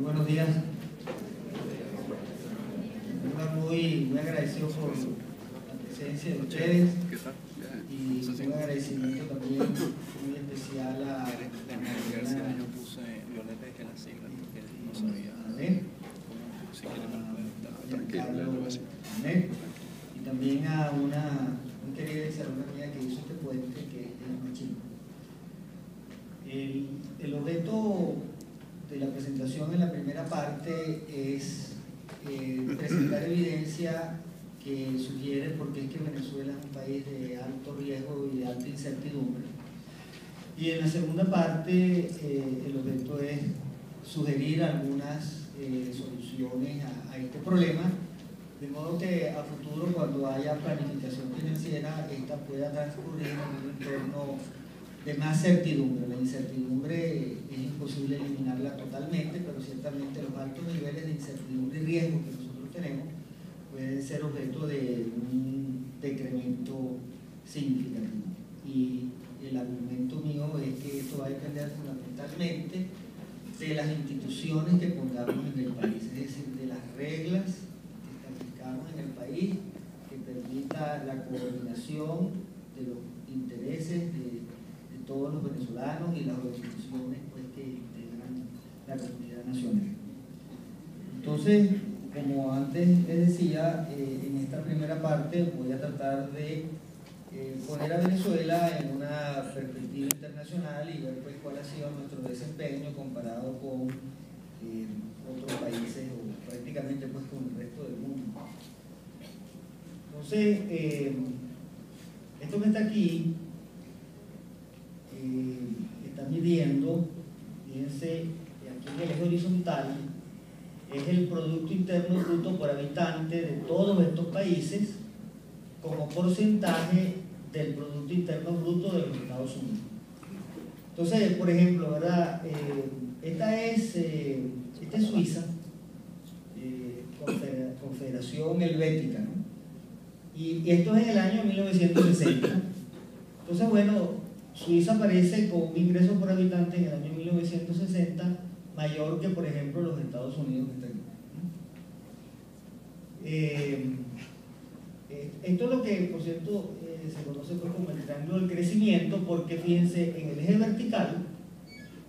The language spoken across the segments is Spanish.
Muy buenos días. Muy agradecido por la presencia de ustedes y un agradecimiento también muy especial a y también a una muy querida y cercana amiga que hizo este puente, que es Machín. El objeto de la presentación en la primera parte es presentar evidencia que sugiere por qué es que Venezuela es un país de alto riesgo y de alta incertidumbre. Y en la segunda parte el objeto es sugerir algunas soluciones a este problema, de modo que a futuro, cuando haya planificación financiera, esta pueda transcurrir en un entorno de más certidumbre. La incertidumbre es imposible eliminarla totalmente, pero ciertamente los altos niveles de incertidumbre y riesgo que nosotros tenemos pueden ser objeto de un decremento significativo. Y el argumento mío es que esto va a depender fundamentalmente de las instituciones que pongamos en el país, es decir, de las reglas que establezcamos en el país, que permita la coordinación de los intereses de todos los venezolanos y las organizaciones pues, que integran la comunidad nacional. Entonces, como antes les decía, en esta primera parte voy a tratar de poner a Venezuela en una perspectiva internacional y ver pues, cuál ha sido nuestro desempeño comparado con otros países o prácticamente pues, con el resto del mundo. Entonces, esto que está aquí está midiendo, fíjense, aquí en el eje horizontal es el Producto Interno Bruto por habitante de todos estos países como porcentaje del Producto Interno Bruto de los Estados Unidos. Entonces, por ejemplo, ¿verdad? Esta es Suiza, Confederación Helvética, ¿no? Y esto es en el año 1960. Entonces, bueno, Suiza aparece con un ingreso por habitante en el año 1960 mayor que, por ejemplo, los Estados Unidos que están aquí. Esto es lo que, por cierto, se conoce como el triángulo del crecimiento, porque fíjense, en el eje vertical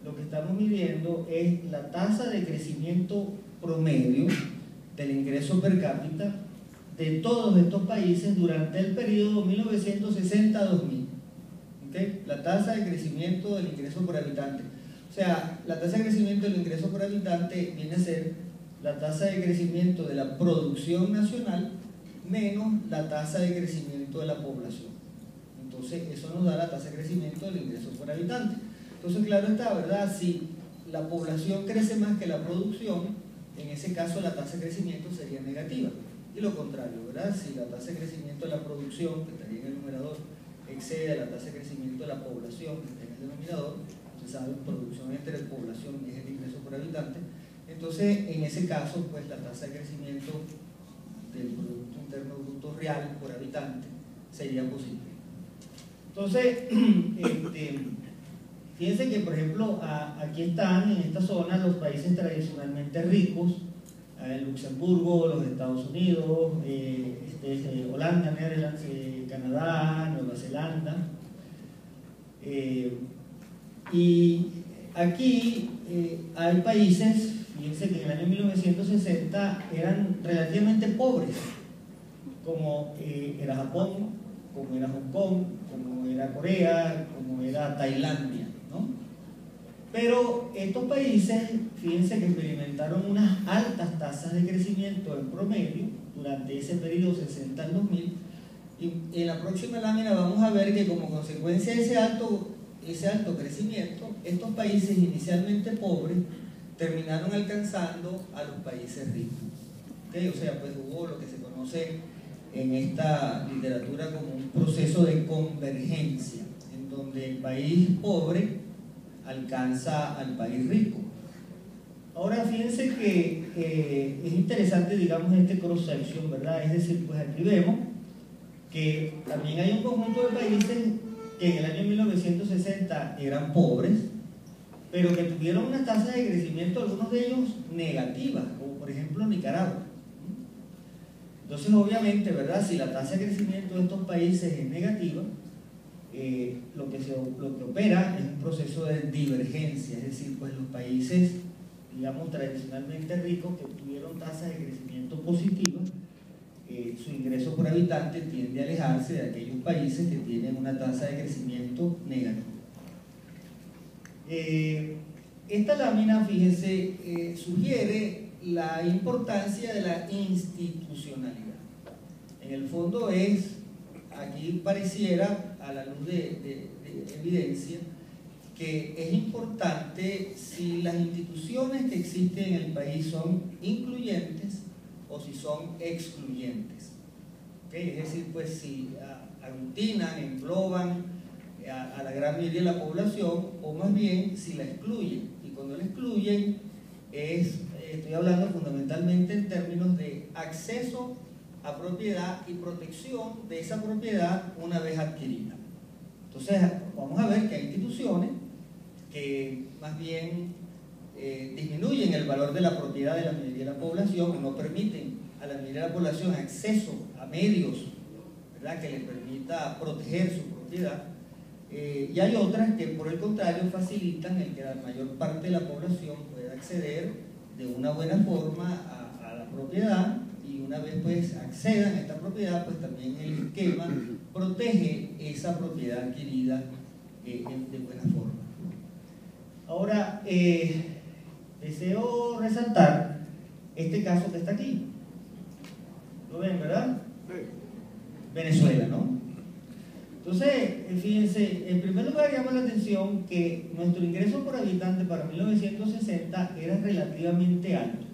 lo que estamos midiendo es la tasa de crecimiento promedio del ingreso per cápita de todos estos países durante el periodo 1960-2000. ¿Okay? La tasa de crecimiento del ingreso por habitante. O sea, la tasa de crecimiento del ingreso por habitante viene a ser la tasa de crecimiento de la producción nacional menos la tasa de crecimiento de la población. Entonces, eso nos da la tasa de crecimiento del ingreso por habitante. Entonces, claro está, ¿verdad? Si la población crece más que la producción, en ese caso la tasa de crecimiento sería negativa. Y lo contrario, ¿verdad? Si la tasa de crecimiento de la producción, que estaría en el numerador, excede a la tasa de crecimiento de la población, que está en el denominador, se sabe, producción entre población es el ingreso por habitante, entonces en ese caso pues la tasa de crecimiento del Producto Interno Bruto real por habitante sería posible. Entonces, fíjense que por ejemplo aquí están en esta zona los países tradicionalmente ricos, Luxemburgo, los Estados Unidos, Holanda, Netherlands, Canadá, Nueva Zelanda. Y aquí hay países, fíjense que en el año 1960 eran relativamente pobres, como era Japón, como era Hong Kong, como era Corea, como era Tailandia, ¿no? Pero estos países, fíjense que experimentaron unas altas tasas de crecimiento en promedio durante ese periodo 60 al 2000, y en la próxima lámina vamos a ver que como consecuencia de ese alto crecimiento, estos países inicialmente pobres terminaron alcanzando a los países ricos. ¿Okay? O sea, pues hubo lo que se conoce en esta literatura como un proceso de convergencia, en donde el país pobre alcanza al país rico. Ahora fíjense que es interesante, digamos, este cross-section, ¿verdad? Es decir, pues aquí vemos que también hay un conjunto de países que en el año 1960 eran pobres, pero que tuvieron una tasa de crecimiento, algunos de ellos negativas, como por ejemplo Nicaragua. Entonces, obviamente, ¿verdad? Si la tasa de crecimiento de estos países es negativa, lo que opera es un proceso de divergencia, es decir, pues los países, digamos, tradicionalmente ricos que tuvieron tasas de crecimiento positivas, su ingreso por habitante tiende a alejarse de aquellos países que tienen una tasa de crecimiento negativa. Esta lámina, fíjense, sugiere la importancia de la institucionalidad. En el fondo aquí pareciera, a la luz de evidencia, que es importante si las instituciones que existen en el país son incluyentes o si son excluyentes. ¿Okay? Es decir, pues si aglutinan, engloban a la gran mayoría de la población, o más bien si la excluyen. Y cuando la excluyen estoy hablando fundamentalmente en términos de acceso a propiedad y protección de esa propiedad una vez adquirida. Entonces vamos a ver que hay instituciones que más bien disminuyen el valor de la propiedad de la mayoría de la población, no permiten a la mayoría de la población acceso a medios, ¿verdad?, que les permita proteger su propiedad, y hay otras que por el contrario facilitan el que la mayor parte de la población pueda acceder de una buena forma a la propiedad, y una vez pues accedan a esta propiedad, pues también el esquema protege esa propiedad adquirida de buena forma. Ahora, deseo resaltar este caso que está aquí. ¿Lo ven, verdad? Sí. Venezuela, ¿no? Entonces, fíjense, en primer lugar llama la atención que nuestro ingreso por habitante para 1960 era relativamente alto.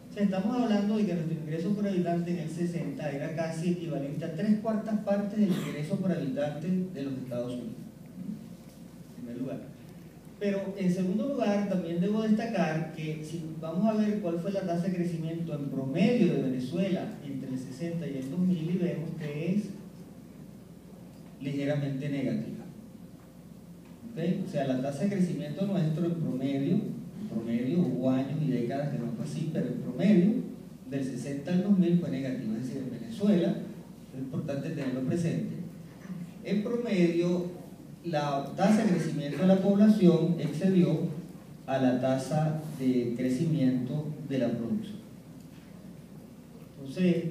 O sea, estamos hablando de que nuestro ingreso por habitante en el 60 era casi equivalente a 3/4 partes del ingreso por habitante de los Estados Unidos. En primer lugar. Pero en segundo lugar, también debo destacar que si vamos a ver cuál fue la tasa de crecimiento en promedio de Venezuela entre el 60 y el 2000, y vemos que es ligeramente negativa. ¿Okay? O sea, la tasa de crecimiento nuestro en promedio, hubo años y décadas que no fue así, pero en promedio del 60 al 2000 fue negativa. Es decir, en Venezuela, es importante tenerlo presente, en promedio la tasa de crecimiento de la población excedió a la tasa de crecimiento de la producción. Entonces,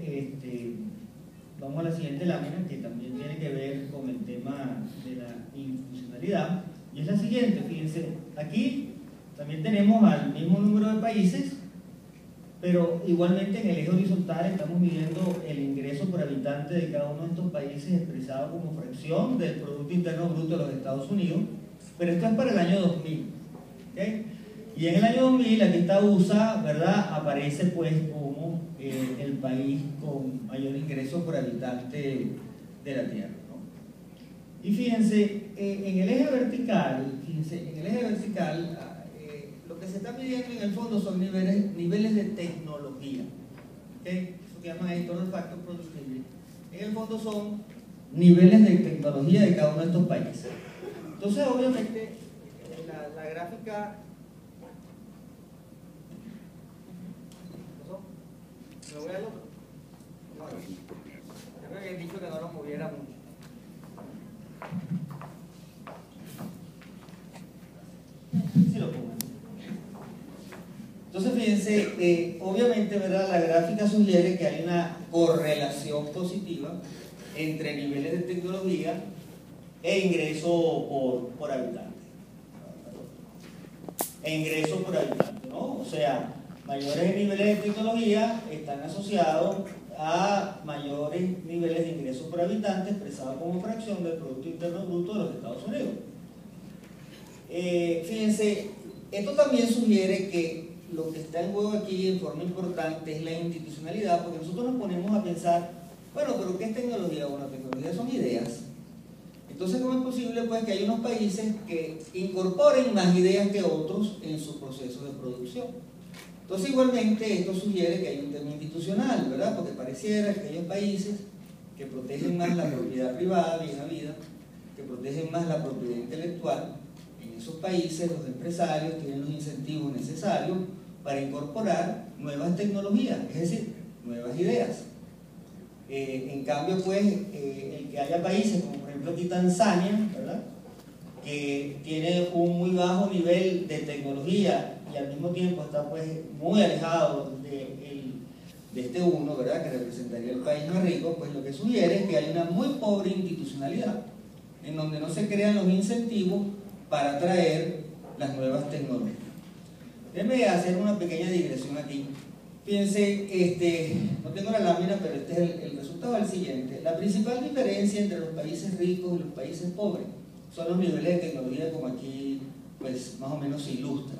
vamos a la siguiente lámina, que también tiene que ver con el tema de la institucionalidad, y es la siguiente. Fíjense, aquí también tenemos al mismo número de países, pero igualmente en el eje horizontal estamos midiendo el ingreso por habitante de cada uno de estos países expresado como fracción del Producto Interno Bruto de los Estados Unidos, pero esto es para el año 2000. ¿Okay? Y en el año 2000, aquí está USA, ¿verdad?, aparece pues como el país con mayor ingreso por habitante de la Tierra, ¿no? Y fíjense, en el eje vertical, lo que se está midiendo en el fondo son niveles de tecnología. ¿Okay? Eso que llaman ahí total factor productivity. En el fondo son niveles de tecnología de cada uno de estos países. Entonces, obviamente, la gráfica... ¿Me voy al otro? Yo creo que he dicho que no lo moviera mucho. Sí lo pongo. Entonces, fíjense, obviamente, ¿verdad?, la gráfica sugiere que hay una correlación positiva entre niveles de tecnología e ingreso por habitante. ¿No? O sea, mayores niveles de tecnología están asociados a mayores niveles de ingresos por habitante expresados como fracción del Producto Interno Bruto de los Estados Unidos. Fíjense, esto también sugiere que lo que está en juego aquí en forma importante es la institucionalidad, porque nosotros nos ponemos a pensar, bueno, pero ¿qué es tecnología? Bueno, tecnología son ideas. Entonces, ¿cómo es posible pues que hay unos países que incorporen más ideas que otros en su proceso de producción? Entonces, igualmente, esto sugiere que hay un tema institucional, ¿verdad? Porque pareciera que aquellos países que protegen más la propiedad privada, bien habida, que protegen más la propiedad intelectual, en esos países los empresarios tienen los incentivos necesarios para incorporar nuevas tecnologías, es decir, nuevas ideas. En cambio, pues, el que haya países como por ejemplo aquí Tanzania, ¿verdad?, que tiene un muy bajo nivel de tecnología y al mismo tiempo está pues muy alejado de este uno, ¿verdad?, que representaría el país más rico, pues lo que sugiere es que hay una muy pobre institucionalidad en donde no se crean los incentivos para atraer las nuevas tecnologías. Déjenme hacer una pequeña digresión aquí. Fíjense, no tengo la lámina, pero este es el resultado del siguiente. La principal diferencia entre los países ricos y los países pobres son los niveles de tecnología, como aquí pues más o menos se ilustra.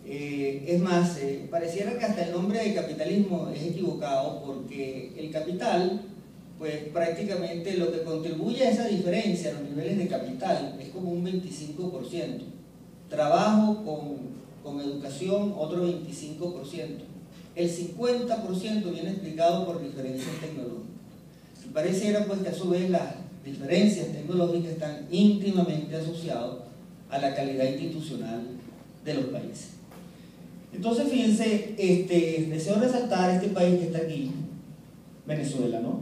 Es más, pareciera que hasta el nombre de capitalismo es equivocado, porque el capital, pues prácticamente lo que contribuye a esa diferencia, a los niveles de capital, es como un 25%. Trabajo con educación, otro 25%. El 50% viene explicado por diferencias tecnológicas. Y pareciera pues que a su vez las diferencias tecnológicas están íntimamente asociadas a la calidad institucional de los países. Entonces, fíjense, deseo resaltar este país que está aquí, Venezuela, ¿no?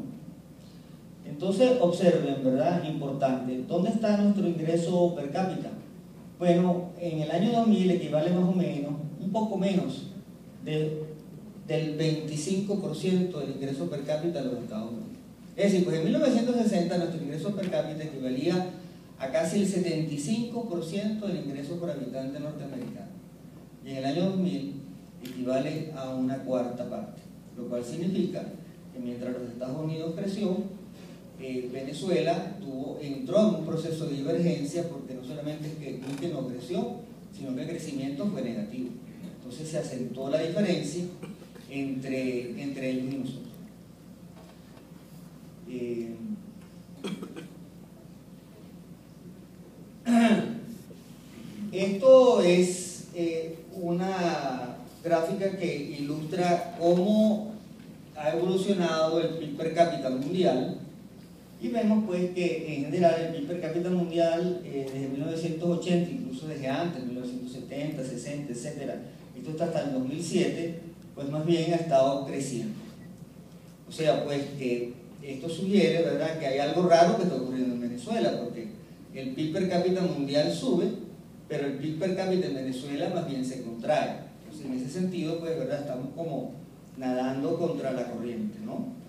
Entonces, observen, ¿verdad? Importante, ¿dónde está nuestro ingreso per cápita? Bueno, en el año 2000 equivale más o menos, un poco menos del 25% del ingreso per cápita de los Estados Unidos. Es decir, pues en 1960 nuestro ingreso per cápita equivalía a casi el 75% del ingreso por habitante norteamericano. Y en el año 2000 equivale a una cuarta parte, lo cual significa que mientras los Estados Unidos creció, Venezuela entró en un proceso de divergencia, porque no solamente es que no creció, sino que el crecimiento fue negativo. Entonces se acentuó la diferencia entre ellos y nosotros. Esto es una gráfica que ilustra cómo ha evolucionado el PIB per cápita mundial, y vemos pues que en general el PIB per cápita mundial desde 1980, incluso desde antes, 1970, 60, etc., esto está hasta el 2007, pues más bien ha estado creciendo. O sea, pues que esto sugiere, ¿verdad?, que hay algo raro que está ocurriendo en Venezuela, porque el PIB per cápita mundial sube, pero el PIB per cápita en Venezuela más bien se contrae. Entonces, en ese sentido, pues, ¿verdad?, estamos como nadando contra la corriente, ¿no?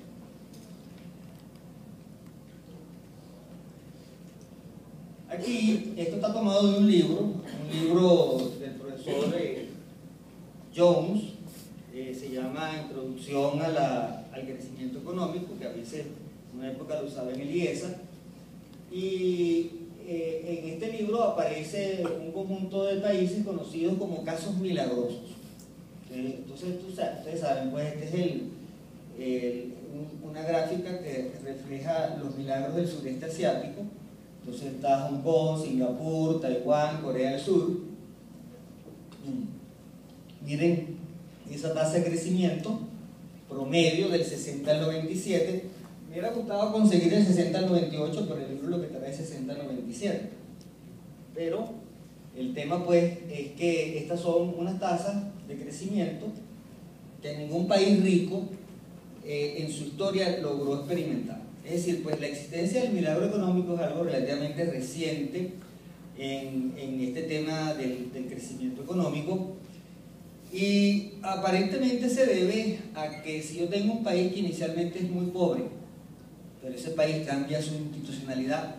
Aquí, esto está tomado de un libro del profesor Jones, se llama Introducción al Crecimiento Económico, que a veces en una época lo usaba en el IESA, y en este libro aparece un conjunto de países conocidos como casos milagrosos. Entonces ustedes saben, pues este es una gráfica que refleja los milagros del sureste asiático. Entonces está Hong Kong, Singapur, Taiwán, Corea del Sur. Miren esa tasa de crecimiento promedio del 60 al 97. Me hubiera gustado conseguir el 60 al 98, pero el libro lo que trae es 60 al 97. Pero el tema pues es que estas son unas tasas de crecimiento que ningún país rico en su historia logró experimentar. Es decir, pues la existencia del milagro económico es algo relativamente reciente en este tema del crecimiento económico, y aparentemente se debe a que si yo tengo un país que inicialmente es muy pobre, pero ese país cambia su institucionalidad,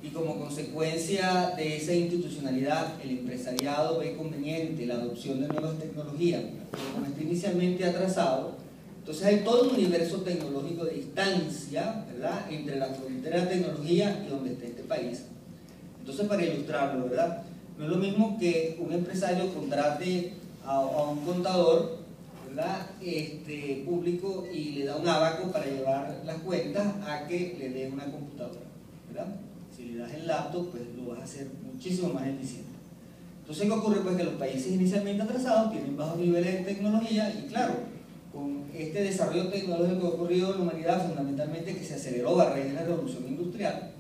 y como consecuencia de esa institucionalidad el empresariado ve conveniente la adopción de nuevas tecnologías, pero como está inicialmente atrasado, entonces hay todo un universo tecnológico de distancia, ¿verdad?, entre la frontera de tecnología y donde está este país. Entonces, para ilustrarlo, ¿verdad?, no es lo mismo que un empresario contrate a un contador, ¿verdad?, público, y le da un abaco para llevar las cuentas, a que le dé una computadora, ¿verdad? Si le das el laptop, pues lo vas a hacer muchísimo más eficiente. Entonces, ¿qué ocurre? Pues que los países inicialmente atrasados tienen bajos niveles de tecnología, y claro, con este desarrollo tecnológico que ha ocurrido en la humanidad, fundamentalmente que se aceleró a raíz de la revolución industrial,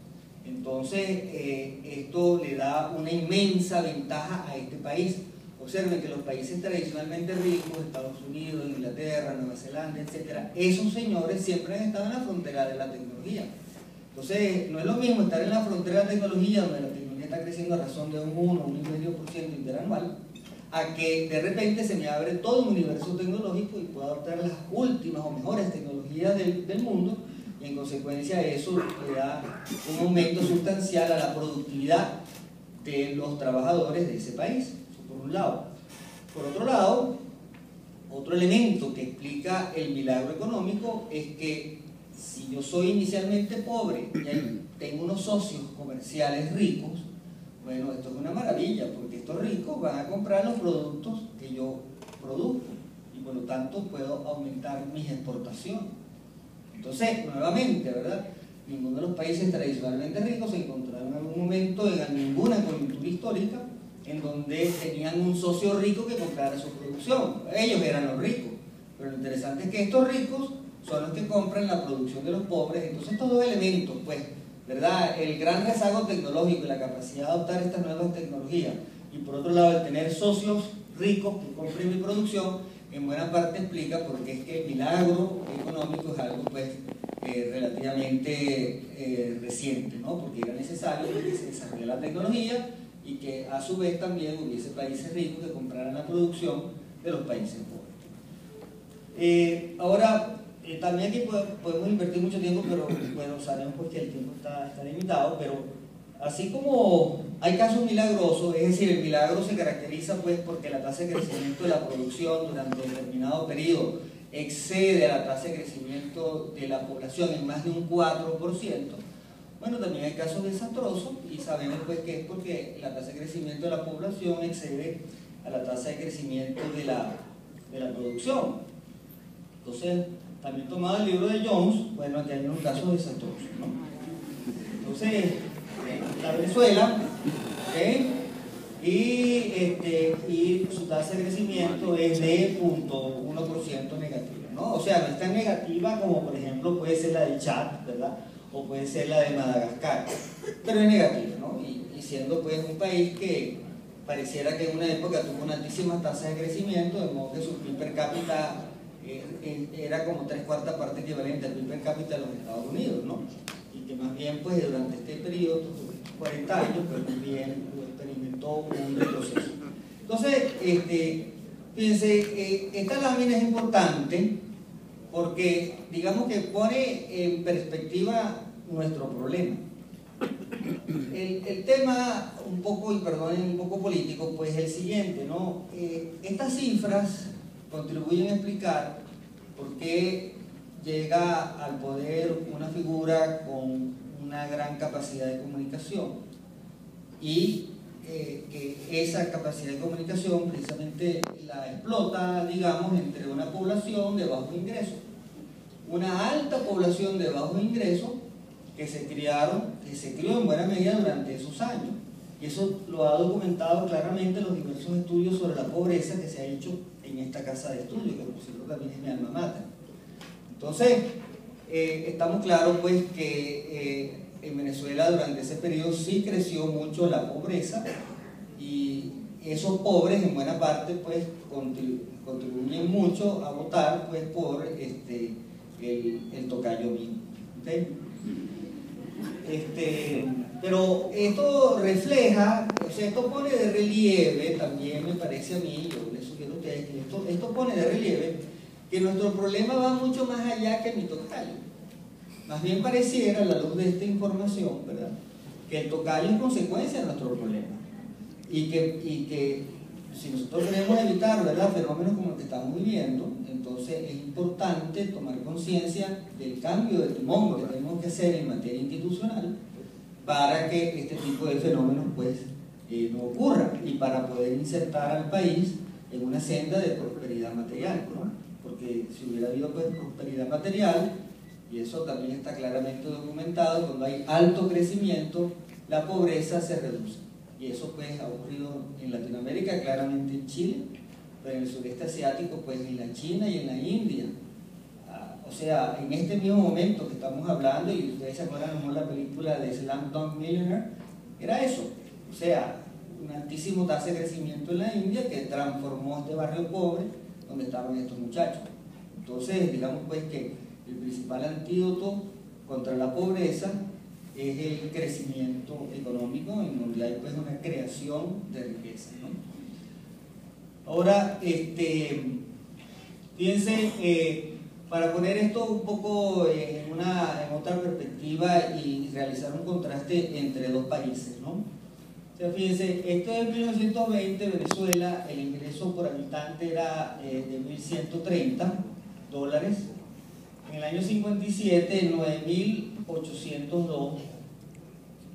Entonces, esto le da una inmensa ventaja a este país. Observen que los países tradicionalmente ricos, Estados Unidos, Inglaterra, Nueva Zelanda, etc., esos señores siempre han estado en la frontera de la tecnología. Entonces, no es lo mismo estar en la frontera de la tecnología, donde la tecnología está creciendo a razón de un 1 o 1,5% interanual, a que de repente se me abre todo un universo tecnológico y puedo adoptar las últimas o mejores tecnologías del mundo, y en consecuencia eso le da un aumento sustancial a la productividad de los trabajadores de ese país, eso por un lado. Por otro lado, otro elemento que explica el milagro económico es que si yo soy inicialmente pobre y ahí tengo unos socios comerciales ricos, bueno, esto es una maravilla, porque estos ricos van a comprar los productos que yo produzco y por lo tanto puedo aumentar mis exportaciones. Entonces, nuevamente, ¿verdad? Ninguno de los países tradicionalmente ricos se encontraron en algún momento en ninguna coyuntura histórica en donde tenían un socio rico que comprara su producción. Ellos eran los ricos, pero lo interesante es que estos ricos son los que compran la producción de los pobres. Entonces, estos dos elementos, pues, ¿verdad? El gran rezago tecnológico y la capacidad de adoptar estas nuevas tecnologías, y por otro lado el tener socios ricos que compren mi producción, en buena parte explica por qué es que el milagro económico es algo pues relativamente reciente, ¿no? Porque era necesario que se desarrollara la tecnología y que a su vez también hubiese países ricos que compraran la producción de los países pobres. Ahora, también aquí podemos invertir mucho tiempo, pero bueno, sabemos pues que el tiempo está limitado, pero así como hay casos milagrosos, es decir, el milagro se caracteriza pues porque la tasa de crecimiento de la producción durante determinado periodo excede a la tasa de crecimiento de la población en más de un 4%, bueno, también hay casos desastrosos y sabemos pues que es porque la tasa de crecimiento de la población excede a la tasa de crecimiento de la producción. Entonces, también tomado el libro de Jones, bueno, aquí hay unos casos desastrosos, ¿no? Entonces, la Venezuela, ¿okay? Y su tasa de crecimiento es de 0,1% negativa, ¿no? O sea, no es tan negativa como por ejemplo puede ser la del Chad, ¿verdad? O puede ser la de Madagascar, pero es negativa, ¿no? Y siendo pues un país que pareciera que en una época tuvo una altísima tasa de crecimiento, de modo que su PIB per cápita era como 3/4 parte equivalente al PIB per cápita de los Estados Unidos, ¿no? Y que más bien pues durante este periodo, 40 años, pues también experimentó un retroceso. Entonces, fíjense, esta lámina es importante porque digamos que pone en perspectiva nuestro problema. El tema un poco, y perdonen, un poco político, pues es el siguiente, ¿no? Estas cifras contribuyen a explicar por qué llega al poder una figura con una gran capacidad de comunicación y que esa capacidad de comunicación precisamente la explota, digamos, entre una población de bajos ingresos. Una alta población de bajos ingresos que se crió en buena medida durante esos años. Y eso lo ha documentado claramente los diversos estudios sobre la pobreza que se ha hecho en esta casa de estudio, que por cierto también es mi alma mater. Entonces, estamos claros pues que en Venezuela durante ese periodo sí creció mucho la pobreza y esos pobres en buena parte pues contribuyen mucho a votar pues por el tocayo mínimo. ¿Okay? Pero esto refleja, o sea, esto pone de relieve, también me parece a mí, yo les sugiero a ustedes que esto pone de relieve que nuestro problema va mucho más allá que mi tocayo. Más bien pareciera, a la luz de esta información, ¿verdad?, que el tocayo es consecuencia de nuestro problema y que si nosotros queremos evitar, ¿verdad?, fenómenos como el que estamos viviendo, entonces es importante tomar conciencia del cambio de timón que tenemos que hacer en materia institucional para que este tipo de fenómenos pues no ocurran y para poder insertar al país en una senda de prosperidad material, ¿no? Porque si hubiera habido pues prosperidad material, y eso también está claramente documentado, cuando hay alto crecimiento la pobreza se reduce, y eso pues ha ocurrido en Latinoamérica, claramente en Chile, pero en el sureste asiático pues en la China y en la India o sea, en este mismo momento que estamos hablando, y ustedes se acuerdan a lo mejor la película de Slumdog Millionaire, era eso, o sea, un altísimo tasa de crecimiento en la India que transformó este barrio pobre donde estaban estos muchachos. Entonces, digamos pues que el principal antídoto contra la pobreza es el crecimiento económico, en donde hay pues una creación de riqueza, ¿no? Ahora, fíjense, para poner esto un poco en otra perspectiva y realizar un contraste entre dos países, ¿no? O sea, fíjense, esto es 1920, Venezuela, el ingreso por habitante era de $1.130. En el año 57, 9.802.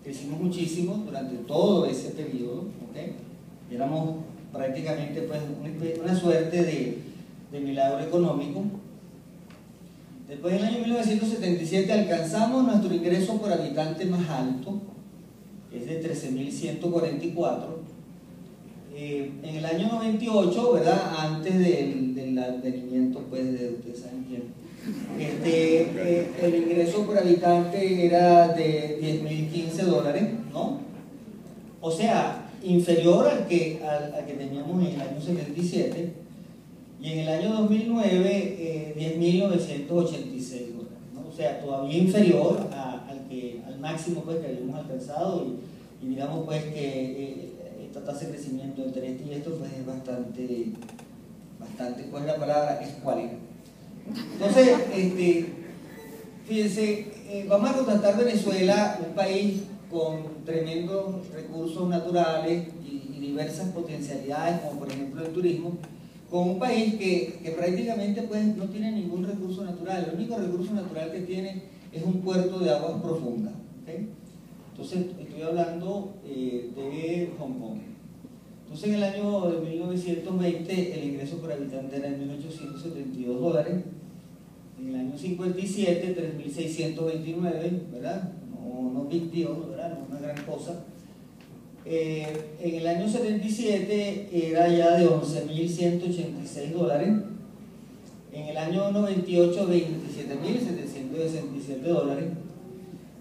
Crecimos muchísimo durante todo ese periodo, ¿okay? Éramos prácticamente pues una suerte de milagro económico. Después, en el año 1977, alcanzamos nuestro ingreso por habitante más alto, es de 13.144. En el año 98, ¿verdad? Antes del advenimiento pues de ustedes saben quién, el ingreso por habitante era de $10.015, ¿no? O sea, inferior al que teníamos en el año 77, y en el año 2009 $10.986, ¿no? O sea, todavía inferior al máximo pues, que habíamos alcanzado, y digamos pues que esta tasa de crecimiento entre este y esto pues es bastante, ¿cuál es la palabra? Escuálida. Entonces, fíjense, vamos a contrastar Venezuela, un país con tremendos recursos naturales y diversas potencialidades, como por ejemplo el turismo, con un país que prácticamente pues, no tiene ningún recurso natural. El único recurso natural que tiene es un puerto de aguas profundas, ¿okay? Entonces, estoy hablando de Hong Kong. Entonces, en el año de 1920, el ingreso por habitante era de $1.872. En el año 57, 3.629, ¿verdad? No big deal, ¿verdad? No una gran cosa. En el año 77 era ya de $11.186. En el año 98, $27.767.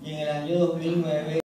Y en el año 2009